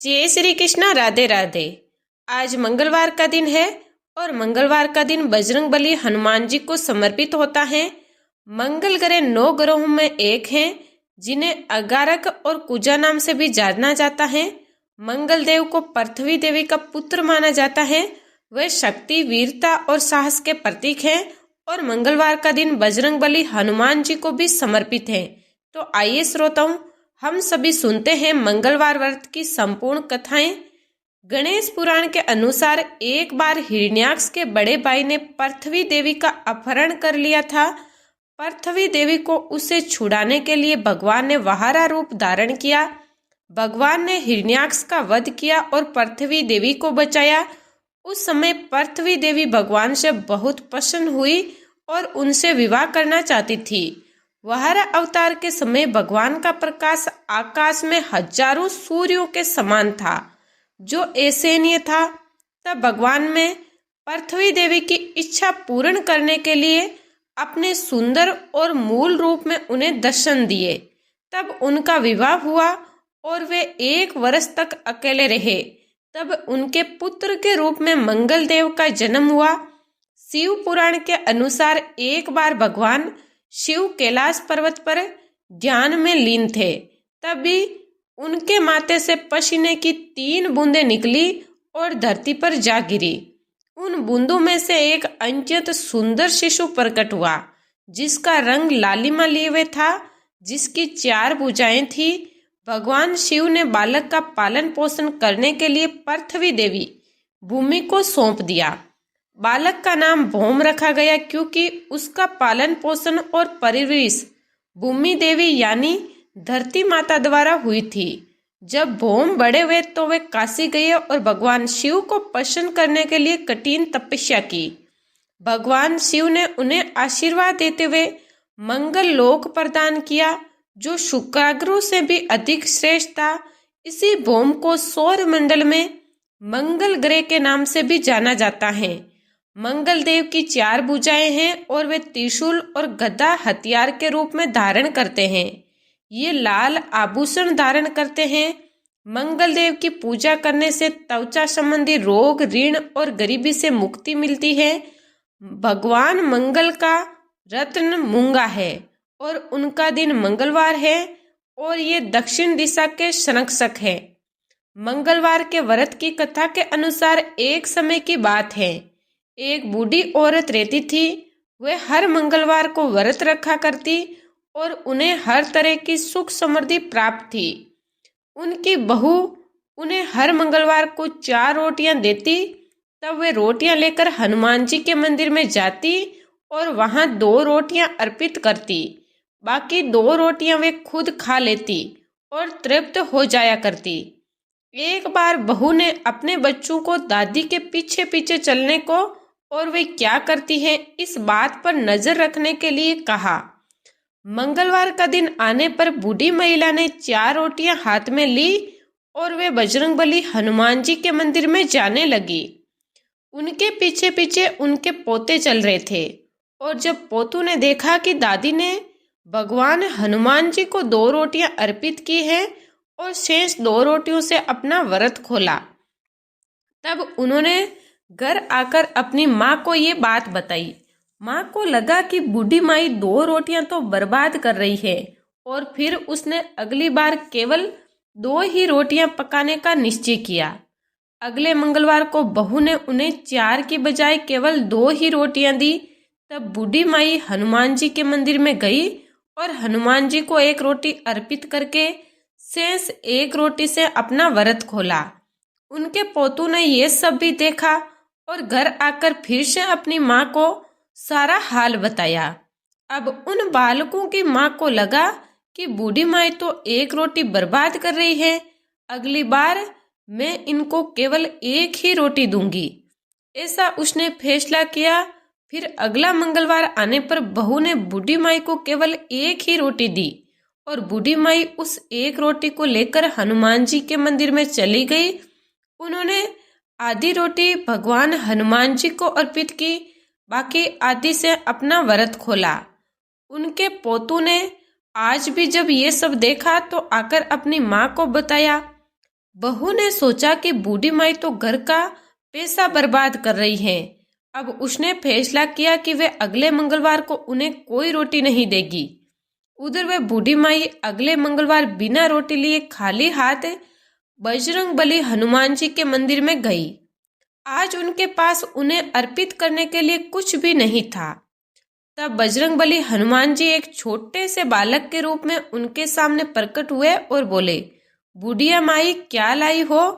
जय श्री कृष्णा। राधे राधे। आज मंगलवार का दिन है और मंगलवार का दिन बजरंग बली हनुमान जी को समर्पित होता है। मंगल ग्रह 9 ग्रहों में एक हैं, जिन्हें अगारक और कुजा नाम से भी जाना जाता है। मंगल देव को पृथ्वी देवी का पुत्र माना जाता है। वे शक्ति, वीरता और साहस के प्रतीक हैं और मंगलवार का दिन बजरंग बली हनुमान जी को भी समर्पित है। तो आइए श्रोताओं, हम सभी सुनते हैं मंगलवार व्रत की संपूर्ण कथाएं। गणेश पुराण के अनुसार एक बार हिरण्याक्ष के बड़े भाई ने पृथ्वी देवी का अपहरण कर लिया था। पृथ्वी देवी को उसे छुड़ाने के लिए भगवान ने वाहरा रूप धारण किया। भगवान ने हिरण्याक्ष का वध किया और पृथ्वी देवी को बचाया। उस समय पृथ्वी देवी भगवान से बहुत प्रसन्न हुई और उनसे विवाह करना चाहती थी। वाहरा अवतार के समय भगवान का प्रकाश आकाश में हजारों सूर्यों के समान था, जो ऐसनीय था। तब भगवान में पृथ्वी देवी की इच्छा पूर्ण करने के लिए अपने सुंदर और मूल रूप में उन्हें दर्शन दिए। तब उनका विवाह हुआ और वे 1 वर्ष तक अकेले रहे। तब उनके पुत्र के रूप में मंगल देव का जन्म हुआ। शिव पुराण के अनुसार एक बार भगवान शिव कैलाश पर्वत पर ध्यान में लीन थे। तभी उनके माथे से पसीने की 3 बूंदें निकली और धरती पर जा गिरी। उन बूंदों में से एक अत्यंत सुंदर शिशु प्रकट हुआ, जिसका रंग लालिमा लिए हुए था, जिसकी 4 भुजाएं थी। भगवान शिव ने बालक का पालन पोषण करने के लिए पृथ्वी देवी भूमि को सौंप दिया। बालक का नाम भौम रखा गया, क्योंकि उसका पालन पोषण और परवरिश भूमि देवी यानी धरती माता द्वारा हुई थी। जब भौम बड़े हुए तो वे काशी गए और भगवान शिव को प्रसन्न करने के लिए कठिन तपस्या की। भगवान शिव ने उन्हें आशीर्वाद देते हुए मंगल लोक प्रदान किया, जो शुक्राग्रह से भी अधिक श्रेष्ठ था। इसी भौम को सौर मंडल में मंगल ग्रह के नाम से भी जाना जाता है। मंगल देव की 4 भुजाएं हैं और वे त्रिशूल और गदा हथियार के रूप में धारण करते हैं। ये लाल आभूषण धारण करते हैं। मंगल देव की पूजा करने से त्वचा संबंधी रोग, ऋण और गरीबी से मुक्ति मिलती है। भगवान मंगल का रत्न मूंगा है और उनका दिन मंगलवार है और ये दक्षिण दिशा के संरक्षक है। मंगलवार के व्रत की कथा के अनुसार एक समय की बात है, एक बूढ़ी औरत रहती थी। वह हर मंगलवार को व्रत रखा करती और उन्हें हर तरह की सुख समृद्धि प्राप्त थी। उनकी बहू उन्हें हर मंगलवार को 4 रोटियां देती। तब वे रोटियां लेकर हनुमान जी के मंदिर में जाती और वहां 2 रोटियां अर्पित करती। बाकी 2 रोटियां वे खुद खा लेती और तृप्त हो जाया करती। एक बार बहू ने अपने बच्चों को दादी के पीछे पीछे चलने को और वे क्या करती हैं इस बात पर नजर रखने के लिए कहा। मंगलवार का दिन आने पर बूढ़ी महिला ने 4 रोटियां हाथ में ली और वे बजरंगबली हनुमान जी के मंदिर में जाने लगी। उनके पीछे पीछे उनके पोते चल रहे थे और जब पोतों ने देखा कि दादी ने भगवान हनुमान जी को 2 रोटियां अर्पित की हैं और शेष 2 रोटियों से अपना व्रत खोला, तब उन्होंने घर आकर अपनी माँ को ये बात बताई। माँ को लगा कि बूढ़ी माई 2 रोटियां तो बर्बाद कर रही है और फिर उसने अगली बार केवल 2 ही रोटियां पकाने का निश्चय किया। अगले मंगलवार को बहू ने उन्हें 4 की बजाय केवल 2 ही रोटियां दी। तब बूढ़ी माई हनुमान जी के मंदिर में गई और हनुमान जी को 1 रोटी अर्पित करके शेष 1 रोटी से अपना व्रत खोला। उनके पोतों ने ये सब भी देखा और घर आकर फिर से अपनी माँ को सारा हाल बताया। अब उन बालकों की माँ को लगा कि बूढ़ी माई तो 1 रोटी बर्बाद कर रही है, अगली बार मैं इनको केवल 1 ही रोटी दूंगी। ऐसा उसने फैसला किया। फिर अगला मंगलवार आने पर बहू ने बूढ़ी माई को केवल 1 ही रोटी दी और बूढ़ी माई उस 1 रोटी को लेकर हनुमान जी के मंदिर में चली गई। उन्होंने आधी रोटी भगवान हनुमान जी को अर्पित की, बाकी आधी से अपना व्रत खोला। उनके पोतों ने आज भी जब ये सब देखा तो आकर अपनी माँ को बताया। बहू ने सोचा कि बूढ़ी माई तो घर का पैसा बर्बाद कर रही है। अब उसने फैसला किया कि वे अगले मंगलवार को उन्हें कोई रोटी नहीं देगी। उधर वे बूढ़ी माई अगले मंगलवार बिना रोटी लिए खाली हाथ बजरंगबली हनुमान जी के मंदिर में गई। आज उनके पास उन्हें अर्पित करने के लिए कुछ भी नहीं था। तब बजरंगबली हनुमान जी एक छोटे से बालक के रूप में उनके सामने प्रकट हुए और बोले, बूढ़िया माई क्या लाई हो?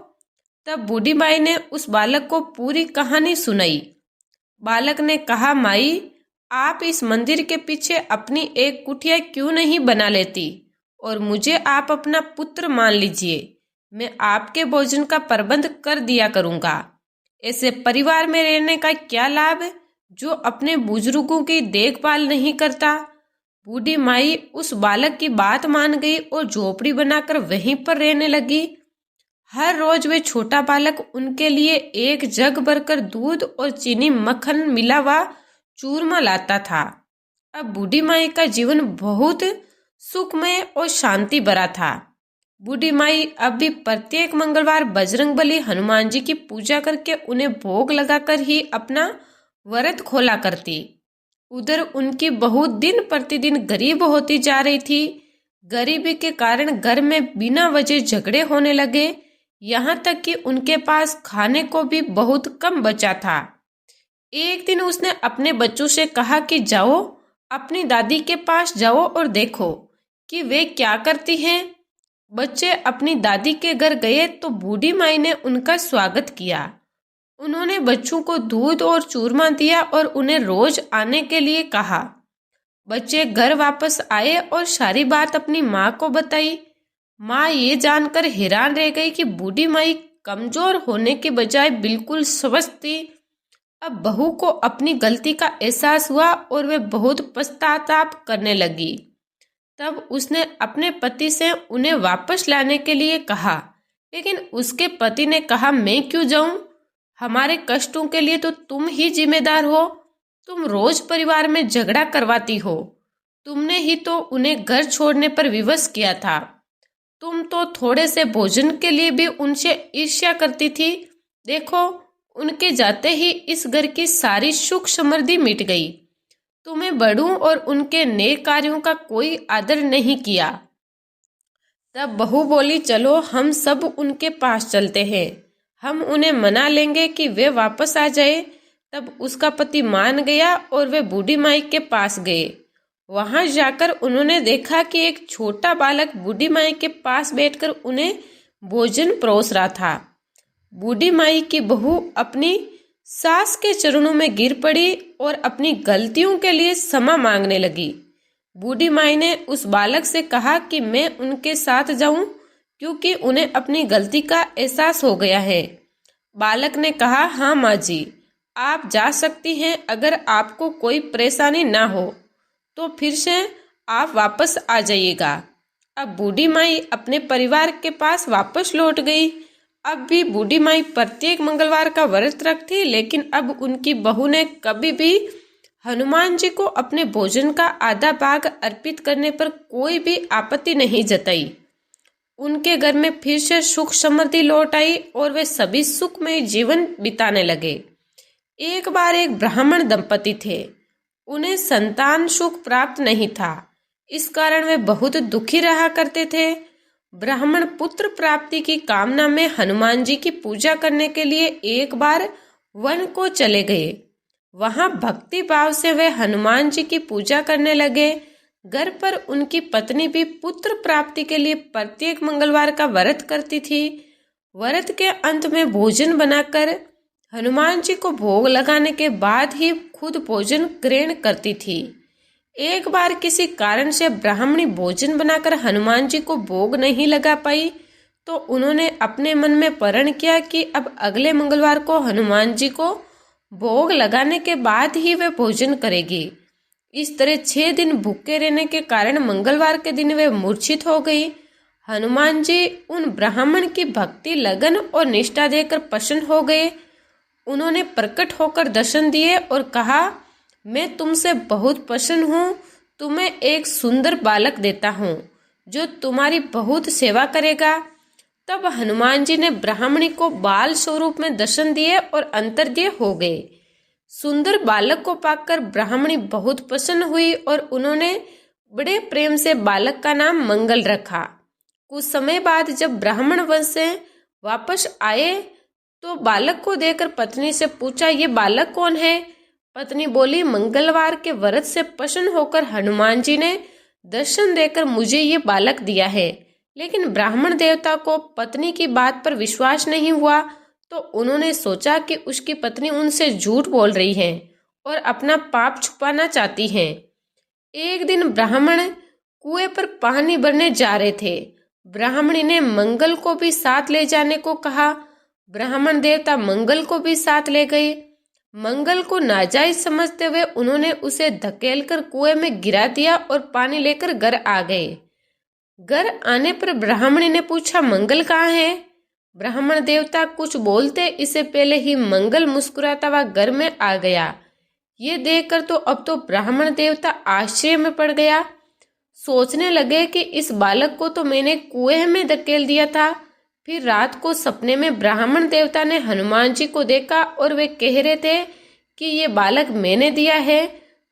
तब बूढ़ी माई ने उस बालक को पूरी कहानी सुनाई। बालक ने कहा, माई आप इस मंदिर के पीछे अपनी एक कुटिया क्यों नहीं बना लेती और मुझे आप अपना पुत्र मान लीजिए। मैं आपके भोजन का प्रबंध कर दिया करूंगा। ऐसे परिवार में रहने का क्या लाभ जो अपने बुजुर्गों की देखभाल नहीं करता। बूढ़ी माई उस बालक की बात मान गई और झोपड़ी बनाकर वहीं पर रहने लगी। हर रोज वे छोटा बालक उनके लिए एक जग भरकर दूध और चीनी मक्खन मिला हुआ चूरमा लाता था। अब बूढ़ी माई का जीवन बहुत सुखमय और शांति भरा था। बूढ़ी माई अब भी प्रत्येक मंगलवार बजरंगबली हनुमान जी की पूजा करके उन्हें भोग लगाकर ही अपना व्रत खोला करती। उधर उनकी बहू दिन प्रतिदिन गरीब होती जा रही थी। गरीबी के कारण घर में बिना वजह झगड़े होने लगे, यहाँ तक कि उनके पास खाने को भी बहुत कम बचा था। एक दिन उसने अपने बच्चों से कहा कि जाओ अपनी दादी के पास जाओ और देखो कि वे क्या करती हैं। बच्चे अपनी दादी के घर गए तो बूढ़ी माई ने उनका स्वागत किया। उन्होंने बच्चों को दूध और चूरमा दिया और उन्हें रोज आने के लिए कहा। बच्चे घर वापस आए और सारी बात अपनी माँ को बताई। माँ ये जानकर हैरान रह गई कि बूढ़ी माई कमजोर होने के बजाय बिल्कुल स्वस्थ थी। अब बहू को अपनी गलती का एहसास हुआ और वे बहुत पश्चाताप करने लगी। तब उसने अपने पति से उन्हें वापस लाने के लिए कहा, लेकिन उसके पति ने कहा, मैं क्यों जाऊं? हमारे कष्टों के लिए तो तुम ही जिम्मेदार हो। तुम रोज परिवार में झगड़ा करवाती हो। तुमने ही तो उन्हें घर छोड़ने पर विवश किया था। तुम तो थोड़े से भोजन के लिए भी उनसे ईर्ष्या करती थी। देखो उनके जाते ही इस घर की सारी सुख समृद्धि मिट गई। तुम्हें बड़ों और उनके नेक कार्यों का कोई आदर नहीं किया। तब बहू बोली, चलो हम सब उनके पास चलते हैं। हम उन्हें मना लेंगे कि वे वापस आ जाए। तब उसका पति मान गया और वे बूढ़ी माई के पास गए। वहां जाकर उन्होंने देखा कि एक छोटा बालक बूढ़ी माई के पास बैठकर उन्हें भोजन परोस रहा था। बूढ़ी माई की बहू अपनी सास के चरणों में गिर पड़ी और अपनी गलतियों के लिए क्षमा मांगने लगी। बूढ़ी माई ने उस बालक से कहा कि मैं उनके साथ जाऊं क्योंकि उन्हें अपनी गलती का एहसास हो गया है। बालक ने कहा, हाँ माँ जी, आप जा सकती हैं। अगर आपको कोई परेशानी ना हो तो फिर से आप वापस आ जाइएगा। अब बूढ़ी माई अपने परिवार के पास वापस लौट गई। अब भी बूढ़ी माई प्रत्येक मंगलवार का व्रत रखती, लेकिन अब उनकी बहू ने कभी भी हनुमान जी को अपने भोजन का आधा भाग अर्पित करने पर कोई भी आपत्ति नहीं जताई। उनके घर में फिर से सुख समृद्धि लौट आई और वे सभी सुखमय जीवन बिताने लगे। एक बार एक ब्राह्मण दंपति थे। उन्हें संतान सुख प्राप्त नहीं था। इस कारण वे बहुत दुखी रहा करते थे। ब्राह्मण पुत्र प्राप्ति की कामना में हनुमान जी की पूजा करने के लिए एक बार वन को चले गए। वहां भक्ति भाव से वे हनुमान जी की पूजा करने लगे। घर पर उनकी पत्नी भी पुत्र प्राप्ति के लिए प्रत्येक मंगलवार का व्रत करती थी। व्रत के अंत में भोजन बनाकर हनुमान जी को भोग लगाने के बाद ही खुद भोजन ग्रहण करती थी। एक बार किसी कारण से ब्राह्मणी भोजन बनाकर हनुमान जी को भोग नहीं लगा पाई तो उन्होंने अपने मन में प्रण किया कि अब अगले मंगलवार को हनुमान जी को भोग लगाने के बाद ही वे भोजन करेगी। इस तरह 6 दिन भूखे रहने के कारण मंगलवार के दिन वे मूर्छित हो गई। हनुमान जी उन ब्राह्मण की भक्ति, लगन और निष्ठा देखकर प्रसन्न हो गए। उन्होंने प्रकट होकर दर्शन दिए और कहा, मैं तुमसे बहुत प्रसन्न हूँ। तुम्हें एक सुंदर बालक देता हूँ जो तुम्हारी बहुत सेवा करेगा। तब हनुमान जी ने ब्राह्मणी को बाल स्वरूप में दर्शन दिए और अंतर्ध्य हो गए। सुंदर बालक को पाकर ब्राह्मणी बहुत प्रसन्न हुई और उन्होंने बड़े प्रेम से बालक का नाम मंगल रखा। कुछ समय बाद जब ब्राह्मण वंश से वापस आए तो बालक को देखकर पत्नी से पूछा, ये बालक कौन है? पत्नी बोली, मंगलवार के व्रत से प्रसन्न होकर हनुमान जी ने दर्शन देकर मुझे ये बालक दिया है। लेकिन ब्राह्मण देवता को पत्नी की बात पर विश्वास नहीं हुआ, तो उन्होंने सोचा कि उसकी पत्नी उनसे झूठ बोल रही है और अपना पाप छुपाना चाहती है। एक दिन ब्राह्मण कुएं पर पानी भरने जा रहे थे। ब्राह्मणी ने मंगल को भी साथ ले जाने को कहा। ब्राह्मण देवता मंगल को भी साथ ले गए। मंगल को नाजायज समझते हुए उन्होंने उसे धकेलकर कुएं में गिरा दिया और पानी लेकर घर आ गए। घर आने पर ब्राह्मणी ने पूछा, मंगल कहाँ है? ब्राह्मण देवता कुछ बोलते इससे पहले ही मंगल मुस्कुराता हुआ घर में आ गया। ये देखकर तो अब तो ब्राह्मण देवता आश्चर्य में पड़ गया। सोचने लगे कि इस बालक को तो मैंने कुएं में धकेल दिया था। फिर रात को सपने में ब्राह्मण देवता ने हनुमान जी को देखा और वे कह रहे थे कि ये बालक मैंने दिया है,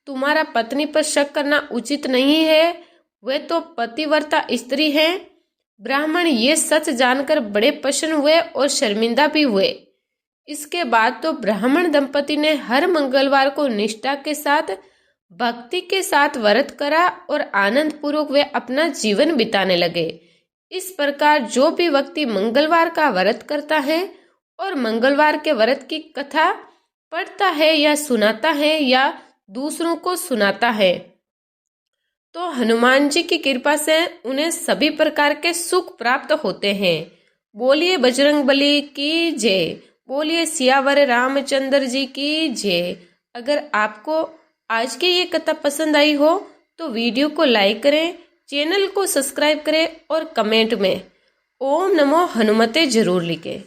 तुम्हारा पत्नी पर शक करना उचित नहीं है, वे तो पतिव्रता स्त्री है। ब्राह्मण ये सच जानकर बड़े प्रसन्न हुए और शर्मिंदा भी हुए। इसके बाद तो ब्राह्मण दंपति ने हर मंगलवार को निष्ठा के साथ भक्ति के साथ व्रत करा और आनंद पूर्वक वे अपना जीवन बिताने लगे। इस प्रकार जो भी व्यक्ति मंगलवार का व्रत करता है और मंगलवार के व्रत की कथा पढ़ता है या सुनाता है या दूसरों को सुनाता है, तो हनुमान जी की कृपा से उन्हें सभी प्रकार के सुख प्राप्त होते हैं। बोलिए बजरंगबली की जय। बोलिए सियावर रामचंद्र जी की जय। अगर आपको आज की ये कथा पसंद आई हो तो वीडियो को लाइक करें, चैनल को सब्सक्राइब करें और कमेंट में ओम नमो हनुमते जरूर लिखें।